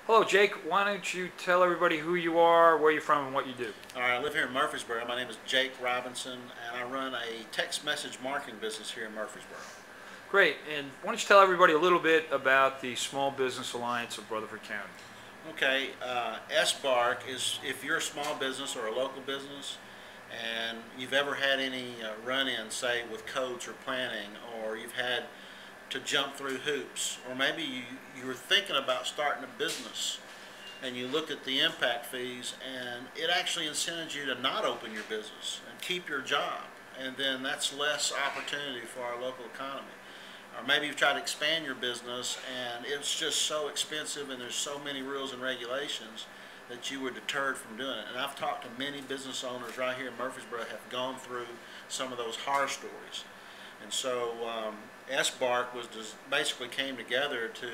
Hello, Jake. Why don't you tell everybody who you are, where you're from, and what you do? All right, I live here in Murfreesboro. My name is Jake Robinson, and I run a text message marketing business here in Murfreesboro. Great. And why don't you tell everybody a little bit about the Small Business Alliance of Rutherford County? Okay, SBARC is if you're a small business or a local business and you've ever had any run-ins, say, with codes or planning, or you've had to jump through hoops, or maybe you were thinking about starting a business and you look at the impact fees and it actually incents you to not open your business and keep your job, and then that's less opportunity for our local economy. Or maybe you've tried to expand your business and it's just so expensive and there's so many rules and regulations that you were deterred from doing it. And I've talked to many business owners right here in Murfreesboro have gone through some of those horror stories. And so SBARC basically came together to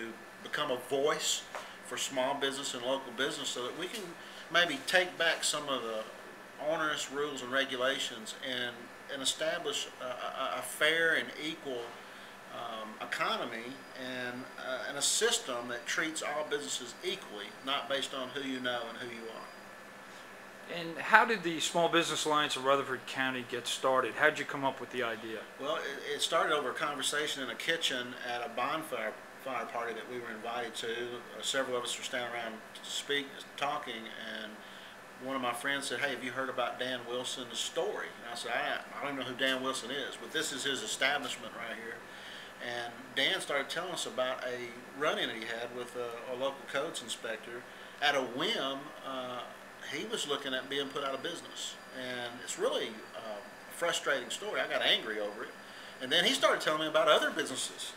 become a voice for small business and local business so that we can maybe take back some of the onerous rules and regulations and establish a fair and equal economy and a system that treats all businesses equally, not based on who you know and who you are. And how did the Small Business Alliance of Rutherford County get started? How did you come up with the idea? Well, it started over a conversation in a kitchen at a bonfire party that we were invited to. Several of us were standing around talking, and one of my friends said, "Hey, have you heard about Dan Wilson's story?" And I said, I don't know who Dan Wilson is, but this is his establishment right here. And Dan started telling us about a run-in that he had with a local codes inspector. At a whim, he was looking at being put out of business. And it's really a frustrating story. I got angry over it. And then he started telling me about other businesses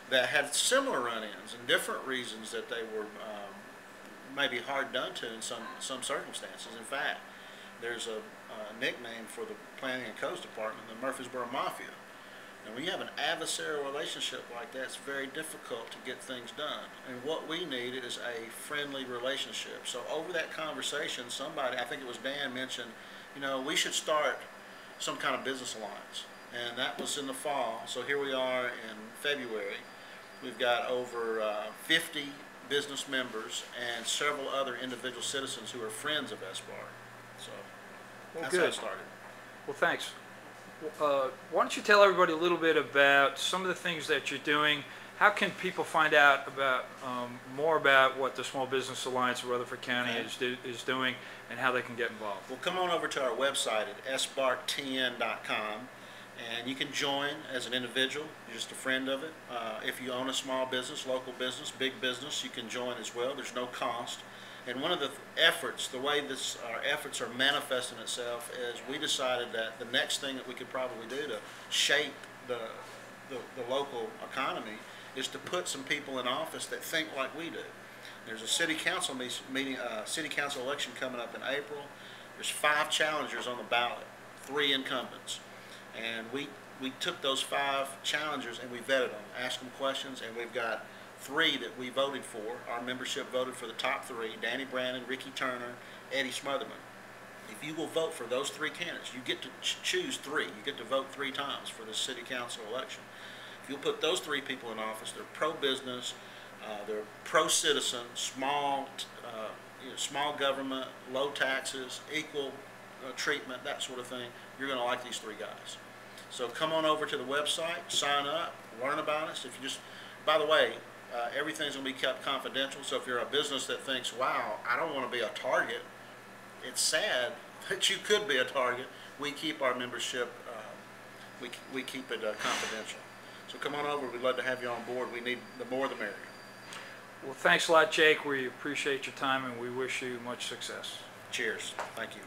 that had similar run-ins and different reasons that they were maybe hard done to in some circumstances. In fact, there's a nickname for the Planning and Codes Department, the Murfreesboro Mafia. And when you have an adversarial relationship like that, it's very difficult to get things done. And what we need is a friendly relationship. So over that conversation, somebody, I think it was Dan, mentioned, we should start some kind of business alliance. And that was in the fall. So here we are in February. We've got over 50 business members and several other individual citizens who are friends of SBARC. So that's how it started. Well, thanks. Why don't you tell everybody a little bit about some of the things that you're doing? How can people find out about more about what the Small Business Alliance of Rutherford County is doing and how they can get involved? Well, come on over to our website at sbarctn.com and you can join as an individual. You're just a friend of it. If you own a small business, local business, big business, you can join as well. There's no cost. And one of the efforts, the way our efforts are manifesting itself, is we decided that the next thing that we could probably do to shape the local economy is to put some people in office that think like we do. There's a city council city council election coming up in April. There's 5 challengers on the ballot, 3 incumbents, and we took those 5 challengers and we vetted them, asked them questions, and we've got 3 that we voted for. Our membership voted for the top 3, Danny Brandon, Ricky Turner, Eddie Smotherman. If you will vote for those 3 candidates, you get to choose 3. You get to vote 3 times for the city council election. If you'll put those 3 people in office, they're pro-business, they're pro-citizen, small government, low taxes, equal treatment, that sort of thing, you're going to like these 3 guys. So come on over to the website, sign up, learn about us. If you just, by the way, everything's going to be kept confidential, so if you're a business that thinks, wow, I don't want to be a target, it's sad that you could be a target. We keep our membership, we keep it confidential. So come on over, we'd love to have you on board. We need the more the merrier. Well, thanks a lot, Jake. We appreciate your time and we wish you much success. Cheers. Thank you.